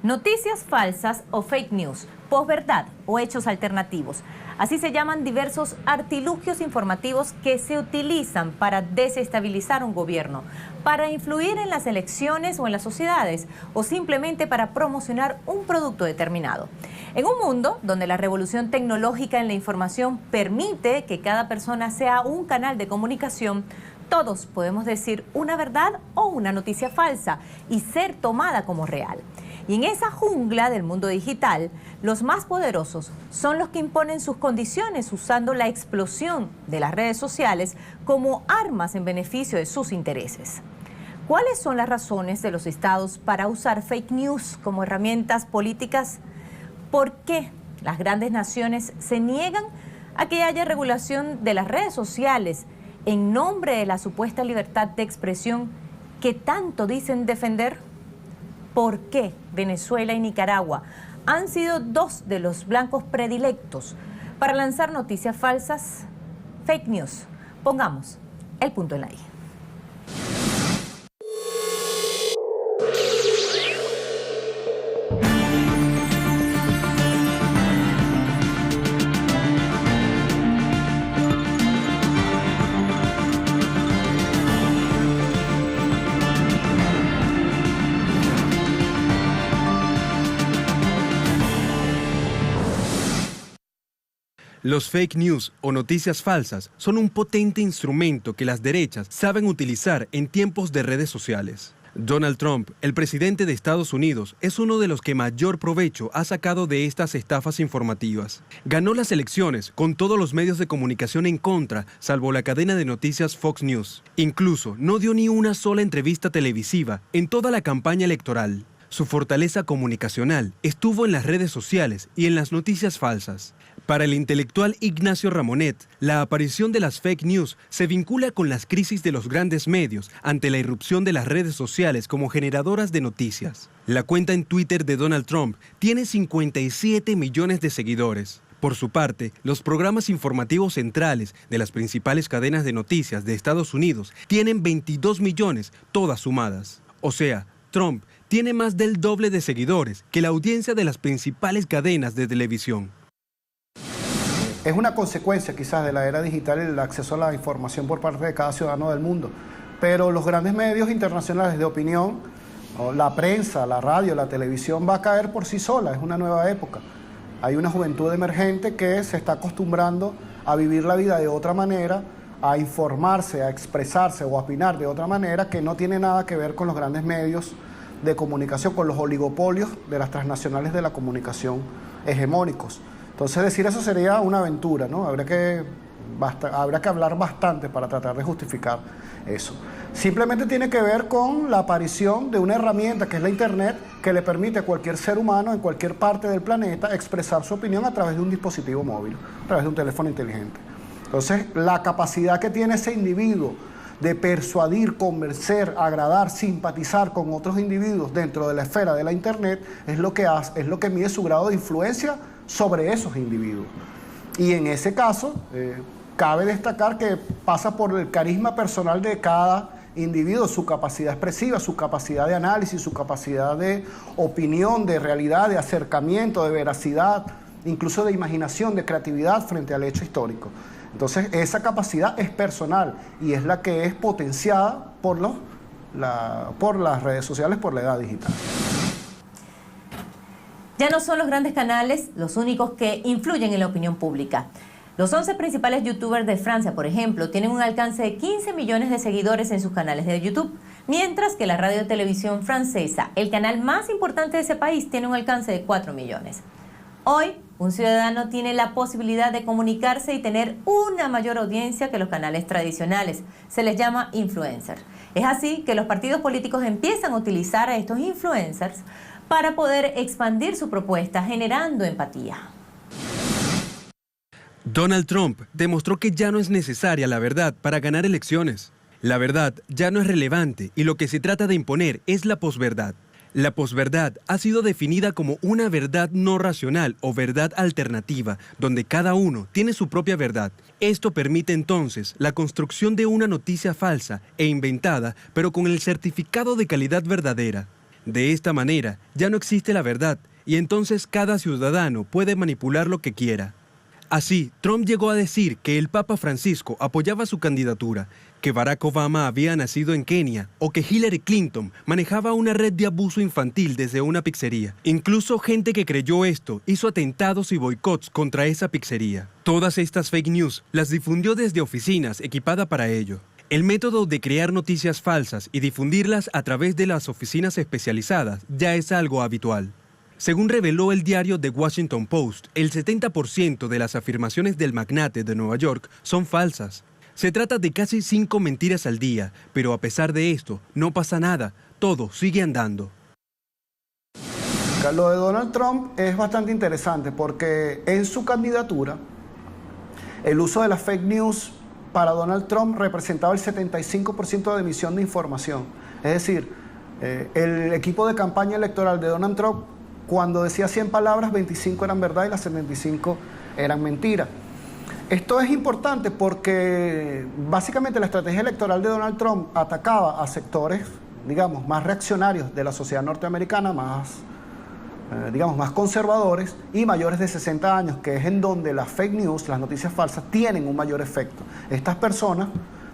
Noticias falsas o fake news, posverdad o hechos alternativos. Así se llaman diversos artilugios informativos que se utilizan para desestabilizar un gobierno, para influir en las elecciones o en las sociedades, o simplemente para promocionar un producto determinado. En un mundo donde la revolución tecnológica en la información permite que cada persona sea un canal de comunicación, todos podemos decir una verdad o una noticia falsa y ser tomada como real. Y en esa jungla del mundo digital, los más poderosos son los que imponen sus condiciones usando la explosión de las redes sociales como armas en beneficio de sus intereses. ¿Cuáles son las razones de los estados para usar fake news como herramientas políticas? ¿Por qué las grandes naciones se niegan a que haya regulación de las redes sociales en nombre de la supuesta libertad de expresión que tanto dicen defender? ¿Por qué Venezuela y Nicaragua han sido dos de los blancos predilectos para lanzar noticias falsas? Fake news. Pongamos el punto en la I. Los fake news o noticias falsas son un potente instrumento que las derechas saben utilizar en tiempos de redes sociales. Donald Trump, el presidente de Estados Unidos, es uno de los que mayor provecho ha sacado de estas estafas informativas. Ganó las elecciones con todos los medios de comunicación en contra, salvo la cadena de noticias Fox News. Incluso no dio ni una sola entrevista televisiva en toda la campaña electoral. Su fortaleza comunicacional estuvo en las redes sociales y en las noticias falsas. Para el intelectual Ignacio Ramonet, la aparición de las fake news se vincula con las crisis de los grandes medios ante la irrupción de las redes sociales como generadoras de noticias. La cuenta en Twitter de Donald Trump tiene 57 millones de seguidores. Por su parte, los programas informativos centrales de las principales cadenas de noticias de Estados Unidos tienen 22 millones, todas sumadas. O sea, Trump tiene más del doble de seguidores que la audiencia de las principales cadenas de televisión. Es una consecuencia quizás de la era digital el acceso a la información por parte de cada ciudadano del mundo. Pero los grandes medios internacionales de opinión, la prensa, la radio, la televisión va a caer por sí sola, es una nueva época. Hay una juventud emergente que se está acostumbrando a vivir la vida de otra manera, a informarse, a expresarse o a opinar de otra manera que no tiene nada que ver con los grandes medios de comunicación, con los oligopolios de las transnacionales de la comunicación hegemónicos. Entonces decir eso sería una aventura, ¿no? Habría que hablar bastante para tratar de justificar eso. Simplemente tiene que ver con la aparición de una herramienta que es la Internet, que le permite a cualquier ser humano en cualquier parte del planeta expresar su opinión a través de un dispositivo móvil, a través de un teléfono inteligente. Entonces la capacidad que tiene ese individuo de persuadir, convencer, agradar, simpatizar con otros individuos dentro de la esfera de la Internet es lo que mide su grado de influencia sobre esos individuos. Y en ese caso, cabe destacar que pasa por el carisma personal de cada individuo, su capacidad expresiva, su capacidad de análisis, su capacidad de opinión, de realidad, de acercamiento, de veracidad, incluso de imaginación, de creatividad frente al hecho histórico. Entonces, esa capacidad es personal y es la que es potenciada por las redes sociales, por la edad digital. Ya no son los grandes canales los únicos que influyen en la opinión pública. Los 11 principales youtubers de Francia, por ejemplo, tienen un alcance de 15 millones de seguidores en sus canales de YouTube, mientras que la radio y televisión francesa, el canal más importante de ese país, tiene un alcance de 4 millones. Hoy, un ciudadano tiene la posibilidad de comunicarse y tener una mayor audiencia que los canales tradicionales. Se les llama influencer. Es así que los partidos políticos empiezan a utilizar a estos influencers para poder expandir su propuesta, generando empatía. Donald Trump demostró que ya no es necesaria la verdad para ganar elecciones. La verdad ya no es relevante y lo que se trata de imponer es la posverdad. La posverdad ha sido definida como una verdad no racional o verdad alternativa, donde cada uno tiene su propia verdad. Esto permite entonces la construcción de una noticia falsa e inventada, pero con el certificado de calidad verdadera. De esta manera, ya no existe la verdad y entonces cada ciudadano puede manipular lo que quiera. Así, Trump llegó a decir que el Papa Francisco apoyaba su candidatura, que Barack Obama había nacido en Kenia o que Hillary Clinton manejaba una red de abuso infantil desde una pizzería. Incluso gente que creyó esto hizo atentados y boicots contra esa pizzería. Todas estas fake news las difundió desde oficinas equipadas para ello. El método de crear noticias falsas y difundirlas a través de las oficinas especializadas ya es algo habitual. Según reveló el diario The Washington Post, el 70% de las afirmaciones del magnate de Nueva York son falsas. Se trata de casi 5 mentiras al día, pero a pesar de esto, no pasa nada, todo sigue andando. Lo de Donald Trump es bastante interesante porque en su candidatura, el uso de las fake news para Donald Trump representaba el 75% de emisión de información. Es decir, el equipo de campaña electoral de Donald Trump, cuando decía 100 palabras, 25 eran verdad y las 75 eran mentira. Esto es importante porque básicamente la estrategia electoral de Donald Trump atacaba a sectores, digamos, más reaccionarios de la sociedad norteamericana, más conservadores y mayores de 60 años, que es en donde las fake news, las noticias falsas, tienen un mayor efecto. Estas personas,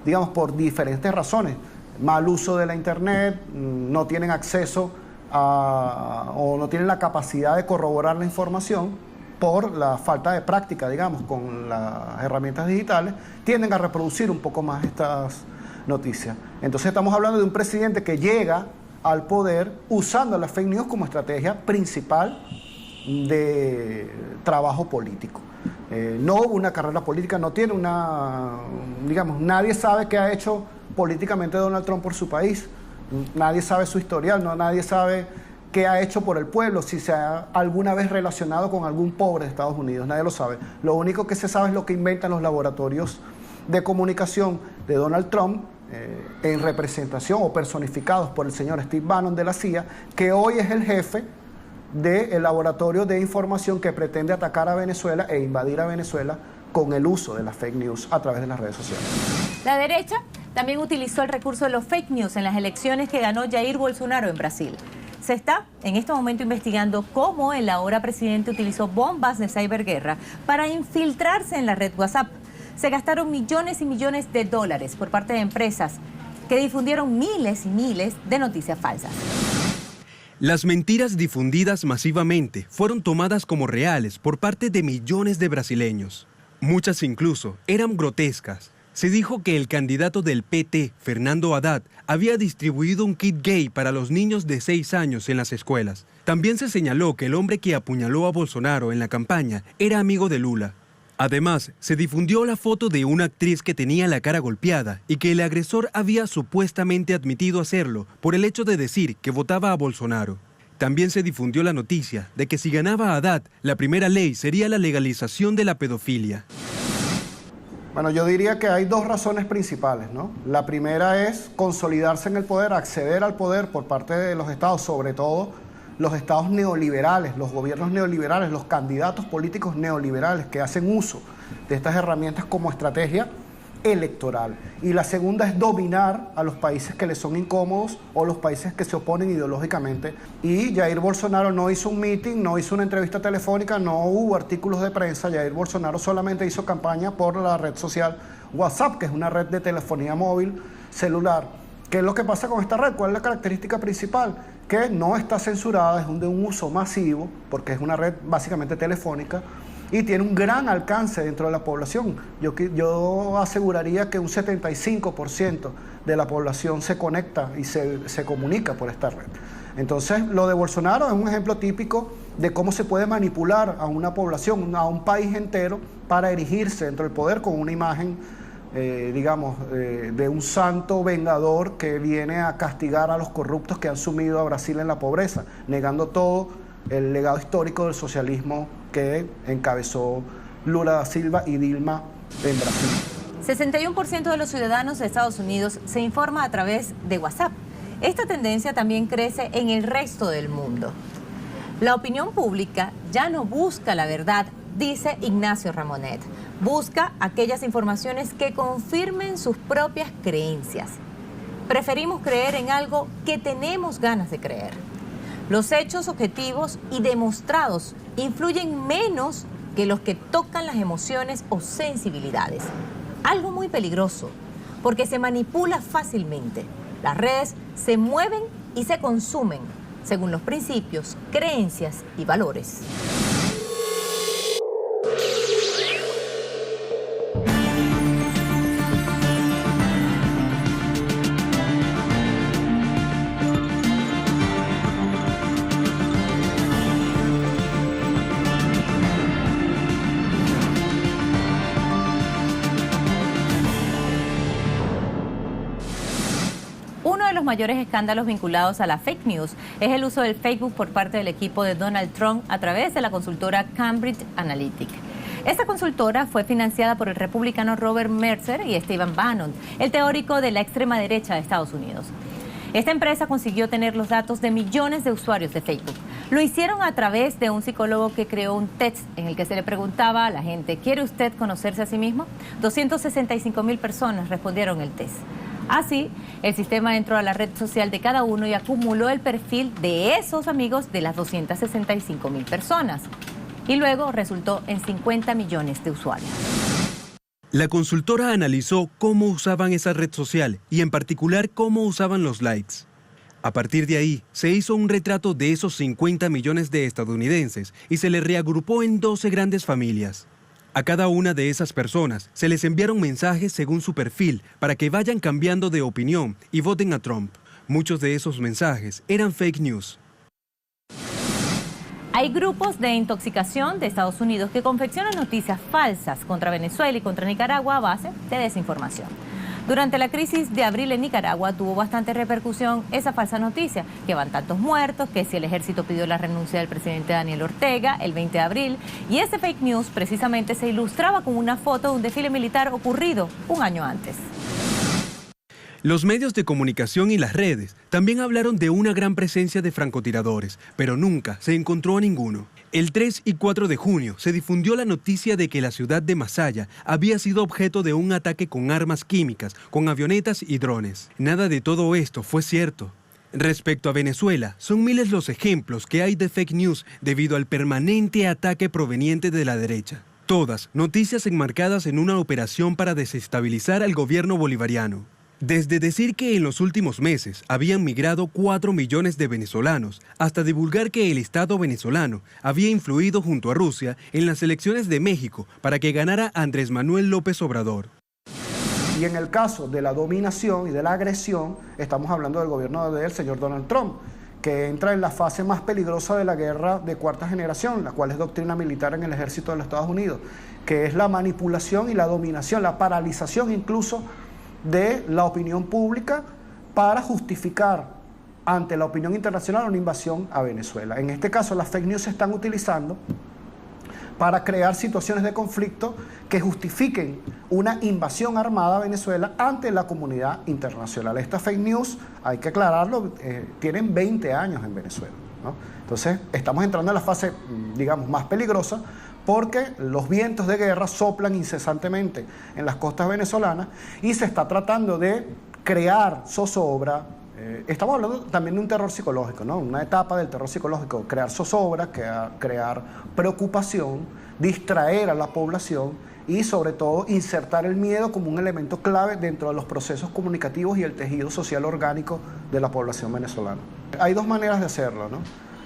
digamos, por diferentes razones, mal uso de la internet, no tienen acceso o no tienen la capacidad de corroborar la información por la falta de práctica, digamos, con las herramientas digitales, tienden a reproducir un poco más estas noticias. Entonces estamos hablando de un presidente que llega al poder usando las fake news como estrategia principal de trabajo político. No hubo una carrera política, no tiene nadie sabe qué ha hecho políticamente Donald Trump por su país. Nadie sabe su historial, nadie sabe qué ha hecho por el pueblo, si se ha alguna vez relacionado con algún pobre de Estados Unidos, nadie lo sabe. Lo único que se sabe es lo que inventan los laboratorios de comunicación de Donald Trump, en representación o personificados por el señor Steve Bannon de la CIA, que hoy es el jefe del laboratorio de información que pretende atacar a Venezuela e invadir a Venezuela con el uso de las fake news a través de las redes sociales. La derecha también utilizó el recurso de los fake news en las elecciones que ganó Jair Bolsonaro en Brasil. Se está en este momento investigando cómo el ahora presidente utilizó bombas de ciberguerra para infiltrarse en la red WhatsApp. Se gastaron millones y millones de dólares por parte de empresas que difundieron miles y miles de noticias falsas. Las mentiras difundidas masivamente fueron tomadas como reales por parte de millones de brasileños. Muchas incluso eran grotescas. Se dijo que el candidato del PT, Fernando Haddad, había distribuido un kit gay para los niños de 6 años en las escuelas. También se señaló que el hombre que apuñaló a Bolsonaro en la campaña era amigo de Lula. Además, se difundió la foto de una actriz que tenía la cara golpeada y que el agresor había supuestamente admitido hacerlo por el hecho de decir que votaba a Bolsonaro. También se difundió la noticia de que si ganaba Haddad, la primera ley sería la legalización de la pedofilia. Bueno, yo diría que hay 2 razones principales, ¿no? La primera es consolidarse en el poder, acceder al poder por parte de los estados, sobre todo los estados neoliberales, los gobiernos neoliberales, los candidatos políticos neoliberales que hacen uso de estas herramientas como estrategia electoral. Y la segunda es dominar a los países que les son incómodos o los países que se oponen ideológicamente. Y Jair Bolsonaro no hizo un meeting, no hizo una entrevista telefónica, no hubo artículos de prensa. Jair Bolsonaro solamente hizo campaña por la red social WhatsApp, que es una red de telefonía móvil celular. ¿Qué es lo que pasa con esta red? ¿Cuál es la característica principal? Que no está censurada, es de un uso masivo, porque es una red básicamente telefónica, y tiene un gran alcance dentro de la población. Yo aseguraría que un 75% de la población se conecta y se comunica por esta red. Entonces, lo de Bolsonaro es un ejemplo típico de cómo se puede manipular a una población, a un país entero, para erigirse dentro del poder con una imagen, de un santo vengador que viene a castigar a los corruptos que han sumido a Brasil en la pobreza, negando todo el legado histórico del socialismo que encabezó Lula da Silva y Dilma en Brasil. 61% de los ciudadanos de Estados Unidos se informa a través de WhatsApp. Esta tendencia también crece en el resto del mundo. La opinión pública ya no busca la verdad, dice Ignacio Ramonet. Busca aquellas informaciones que confirmen sus propias creencias. Preferimos creer en algo que tenemos ganas de creer. Los hechos objetivos y demostrados influyen menos que los que tocan las emociones o sensibilidades. Algo muy peligroso, porque se manipula fácilmente. Las redes se mueven y se consumen según los principios, creencias y valores. Uno de los mayores escándalos vinculados a la fake news es el uso del Facebook por parte del equipo de Donald Trump a través de la consultora Cambridge Analytica. Esta consultora fue financiada por el republicano Robert Mercer y Stephen Bannon, el teórico de la extrema derecha de Estados Unidos. Esta empresa consiguió tener los datos de millones de usuarios de Facebook. Lo hicieron a través de un psicólogo que creó un test en el que se le preguntaba a la gente: ¿quiere usted conocerse a sí mismo? 265,000 personas respondieron el test. Así, el sistema entró a la red social de cada uno y acumuló el perfil de esos amigos de las 265,000 personas. Y luego resultó en 50 millones de usuarios. La consultora analizó cómo usaban esa red social y en particular cómo usaban los likes. A partir de ahí, se hizo un retrato de esos 50 millones de estadounidenses y se les reagrupó en 12 grandes familias. A cada una de esas personas se les enviaron mensajes según su perfil para que vayan cambiando de opinión y voten a Trump. Muchos de esos mensajes eran fake news. Hay grupos de intoxicación de Estados Unidos que confeccionan noticias falsas contra Venezuela y contra Nicaragua a base de desinformación. Durante la crisis de abril en Nicaragua tuvo bastante repercusión esa falsa noticia, que van tantos muertos, que si el ejército pidió la renuncia del presidente Daniel Ortega el 20 de abril, y ese fake news precisamente se ilustraba con una foto de un desfile militar ocurrido un año antes. Los medios de comunicación y las redes también hablaron de una gran presencia de francotiradores, pero nunca se encontró a ninguno. El 3 y 4 de junio se difundió la noticia de que la ciudad de Masaya había sido objeto de un ataque con armas químicas, con avionetas y drones. Nada de todo esto fue cierto. Respecto a Venezuela, son miles los ejemplos que hay de fake news debido al permanente ataque proveniente de la derecha. Todas noticias enmarcadas en una operación para desestabilizar al gobierno bolivariano. Desde decir que en los últimos meses habían migrado 4 millones de venezolanos, hasta divulgar que el Estado venezolano había influido junto a Rusia en las elecciones de México para que ganara Andrés Manuel López Obrador. Y en el caso de la dominación y de la agresión, estamos hablando del gobierno del señor Donald Trump, que entra en la fase más peligrosa de la guerra de cuarta generación, la cual es doctrina militar en el ejército de los Estados Unidos, que es la manipulación y la dominación, la paralización incluso de la opinión pública para justificar ante la opinión internacional una invasión a Venezuela. En este caso, las fake news se están utilizando para crear situaciones de conflicto que justifiquen una invasión armada a Venezuela ante la comunidad internacional. Estas fake news, hay que aclararlo, tienen 20 años en Venezuela, ¿no? Entonces, estamos entrando en la fase, digamos, más peligrosa, porque los vientos de guerra soplan incesantemente en las costas venezolanas y se está tratando de crear zozobra. Estamos hablando también de un terror psicológico, ¿no? Una etapa del terror psicológico, crear zozobra, crear preocupación, distraer a la población y sobre todo insertar el miedo como un elemento clave dentro de los procesos comunicativos y el tejido social orgánico de la población venezolana. Hay dos maneras de hacerlo, ¿no?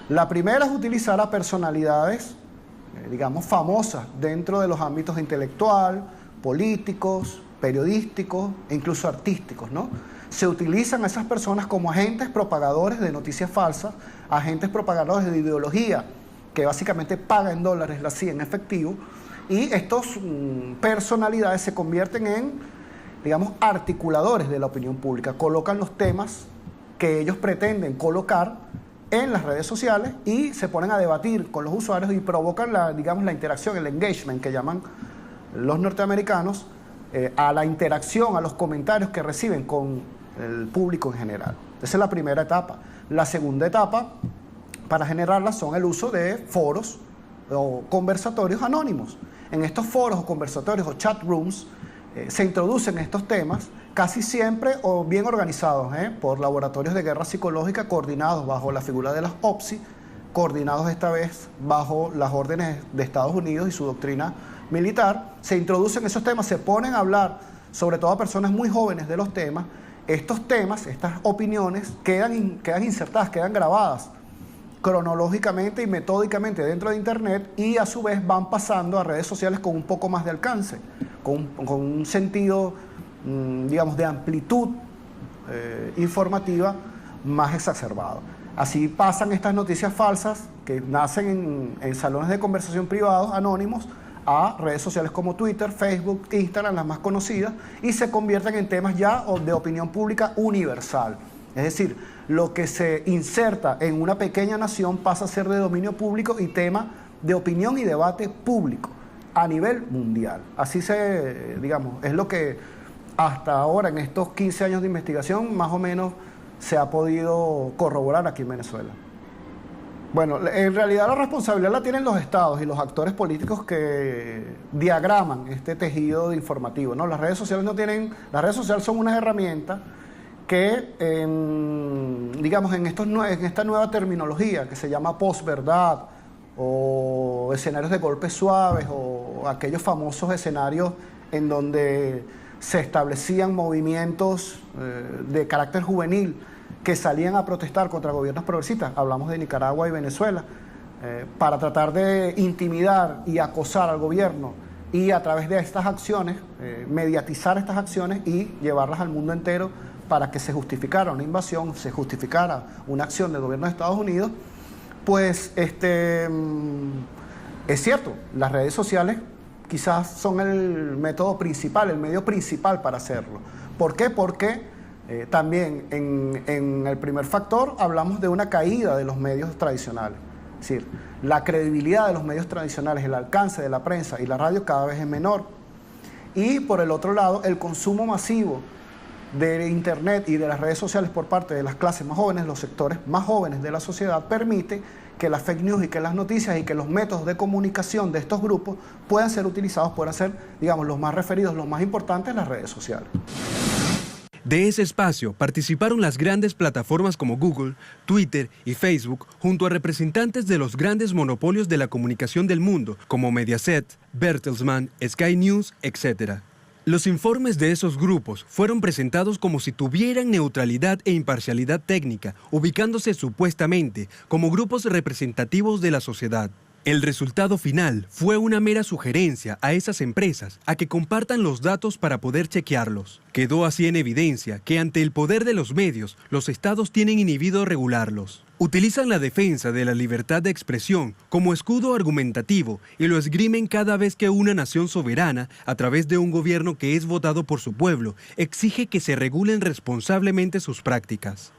La primera es utilizar a personalidades digamos, famosas dentro de los ámbitos intelectual, políticos, periodísticos e incluso artísticos, ¿no? Se utilizan a esas personas como agentes propagadores de noticias falsas, agentes propagadores de ideología, que básicamente pagan dólares la CIA en efectivo, y estas personalidades se convierten en, digamos, articuladores de la opinión pública, colocan los temas que ellos pretenden colocar en las redes sociales y se ponen a debatir con los usuarios y provocan la interacción, el engagement que llaman los norteamericanos, a la interacción, a los comentarios que reciben con el público en general. Esa es la primera etapa. La segunda etapa, para generarla, son el uso de foros o conversatorios anónimos. En estos foros o conversatorios o chat rooms, se introducen estos temas, casi siempre o bien organizados por laboratorios de guerra psicológica coordinados bajo la figura de las OPSI, coordinados esta vez bajo las órdenes de Estados Unidos y su doctrina militar. Se introducen esos temas, se ponen a hablar, sobre todo a personas muy jóvenes, de los temas. Estos temas, estas opiniones quedan insertadas, quedan grabadas cronológicamente y metódicamente dentro de Internet, y a su vez van pasando a redes sociales con un poco más de alcance, con un sentido, digamos, de amplitud informativa más exacerbado. Así pasan estas noticias falsas que nacen en salones de conversación privados, anónimos, a redes sociales como Twitter, Facebook, Instagram, las más conocidas, y se convierten en temas ya de opinión pública universal. Es decir, lo que se inserta en una pequeña nación pasa a ser de dominio público y tema de opinión y debate público a nivel mundial. Así digamos, es lo que hasta ahora, en estos 15 años de investigación, más o menos se ha podido corroborar aquí en Venezuela. Bueno, en realidad la responsabilidad la tienen los estados y los actores políticos que diagraman este tejido informativo, ¿no? Las redes sociales son unas herramientas que, digamos, en esta nueva terminología que se llama posverdad o escenarios de golpes suaves o aquellos famosos escenarios en donde se establecían movimientos de carácter juvenil que salían a protestar contra gobiernos progresistas, hablamos de Nicaragua y Venezuela, para tratar de intimidar y acosar al gobierno y a través de estas acciones, mediatizar estas acciones y llevarlas al mundo entero para que se justificara una invasión, se justificara una acción del gobierno de Estados Unidos. Pues es cierto, las redes sociales quizás son el método principal, el medio principal para hacerlo. ¿Por qué? Porque también en el primer factor hablamos de una caída de los medios tradicionales. Es decir, la credibilidad de los medios tradicionales, el alcance de la prensa y la radio cada vez es menor. Y por el otro lado, el consumo masivo de Internet y de las redes sociales por parte de las clases más jóvenes, los sectores más jóvenes de la sociedad, permite que las fake news y que las noticias y que los métodos de comunicación de estos grupos puedan ser utilizados, puedan ser, digamos, los más referidos, los más importantes, las redes sociales. De ese espacio participaron las grandes plataformas como Google, Twitter y Facebook, junto a representantes de los grandes monopolios de la comunicación del mundo, como Mediaset, Bertelsmann, Sky News, etc. Los informes de esos grupos fueron presentados como si tuvieran neutralidad e imparcialidad técnica, ubicándose supuestamente como grupos representativos de la sociedad. El resultado final fue una mera sugerencia a esas empresas a que compartan los datos para poder chequearlos. Quedó así en evidencia que ante el poder de los medios, los estados tienen inhibido regularlos. Utilizan la defensa de la libertad de expresión como escudo argumentativo y lo esgrimen cada vez que una nación soberana, a través de un gobierno que es votado por su pueblo, exige que se regulen responsablemente sus prácticas.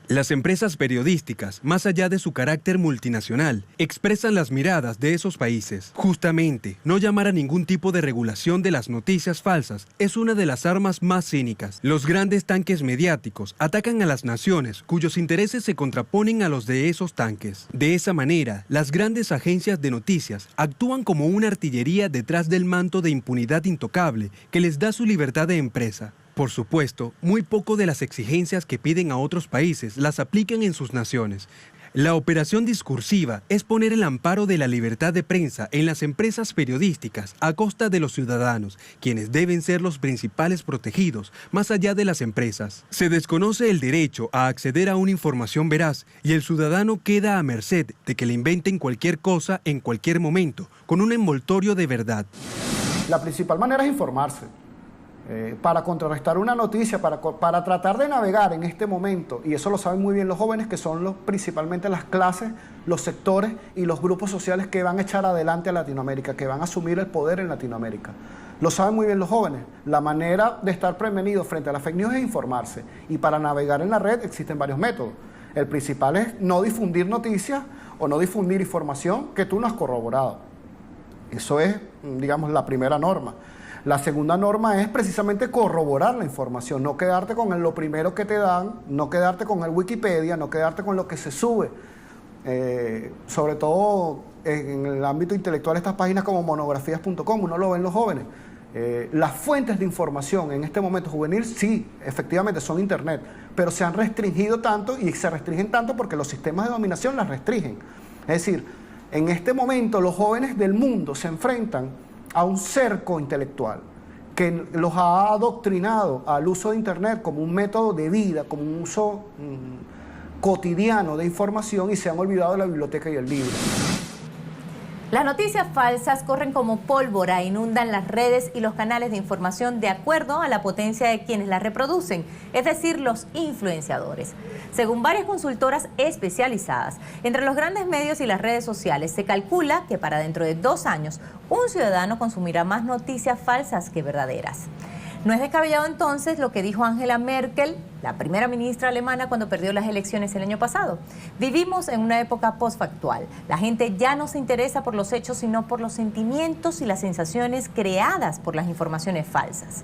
Las empresas periodísticas, más allá de su carácter multinacional, expresan las miradas de esos países. Justamente, no llamar a ningún tipo de regulación de las noticias falsas es una de las armas más cínicas. Los grandes tanques mediáticos atacan a las naciones cuyos intereses se contraponen a los de esos tanques. De esa manera, las grandes agencias de noticias actúan como una artillería detrás del manto de impunidad intocable que les da su libertad de empresa. Por supuesto, muy poco de las exigencias que piden a otros países las aplican en sus naciones. La operación discursiva es poner el amparo de la libertad de prensa en las empresas periodísticas a costa de los ciudadanos, quienes deben ser los principales protegidos, más allá de las empresas. Se desconoce el derecho a acceder a una información veraz y el ciudadano queda a merced de que le inventen cualquier cosa en cualquier momento, con un envoltorio de verdad. La principal manera es informarse. Para contrarrestar una noticia, para tratar de navegar en este momento, y eso lo saben muy bien los jóvenes, que son principalmente las clases, los sectores y los grupos sociales que van a echar adelante a Latinoamérica, que van a asumir el poder en Latinoamérica. Lo saben muy bien los jóvenes. La manera de estar prevenidos frente a las fake news es informarse, y para navegar en la red existen varios métodos. El principal es no difundir noticias o no difundir información que tú no has corroborado. Eso es, digamos, la primera norma. La segunda norma es precisamente corroborar la información, no quedarte con lo primero que te dan, no quedarte con el Wikipedia, no quedarte con lo que se sube. Sobre todo en el ámbito intelectual, estas páginas como monografías.com, uno lo ven los jóvenes. Las fuentes de información en este momento juvenil, sí, efectivamente son Internet, pero se han restringido tanto y se restringen tanto porque los sistemas de dominación las restringen. Es decir, en este momento los jóvenes del mundo se enfrentan a un cerco intelectual que los ha adoctrinado al uso de Internet como un método de vida, como un uso cotidiano de información, y se han olvidado de la biblioteca y el libro. Las noticias falsas corren como pólvora, inundan las redes y los canales de información de acuerdo a la potencia de quienes las reproducen, es decir, los influenciadores. Según varias consultoras especializadas, entre los grandes medios y las redes sociales se calcula que para dentro de 2 años un ciudadano consumirá más noticias falsas que verdaderas. No es descabellado entonces lo que dijo Angela Merkel, la primera ministra alemana, cuando perdió las elecciones el año pasado. Vivimos en una época postfactual. La gente ya no se interesa por los hechos, sino por los sentimientos y las sensaciones creadas por las informaciones falsas.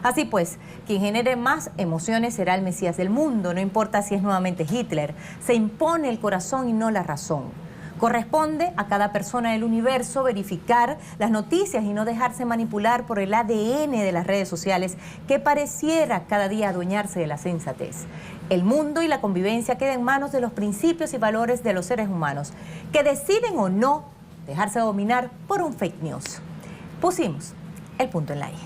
Así pues, quien genere más emociones será el Mesías del mundo, no importa si es nuevamente Hitler. Se impone el corazón y no la razón. Corresponde a cada persona del universo verificar las noticias y no dejarse manipular por el ADN de las redes sociales que pareciera cada día adueñarse de la sensatez. El mundo y la convivencia quedan en manos de los principios y valores de los seres humanos, que deciden o no dejarse dominar por un fake news. Pusimos el punto en la I.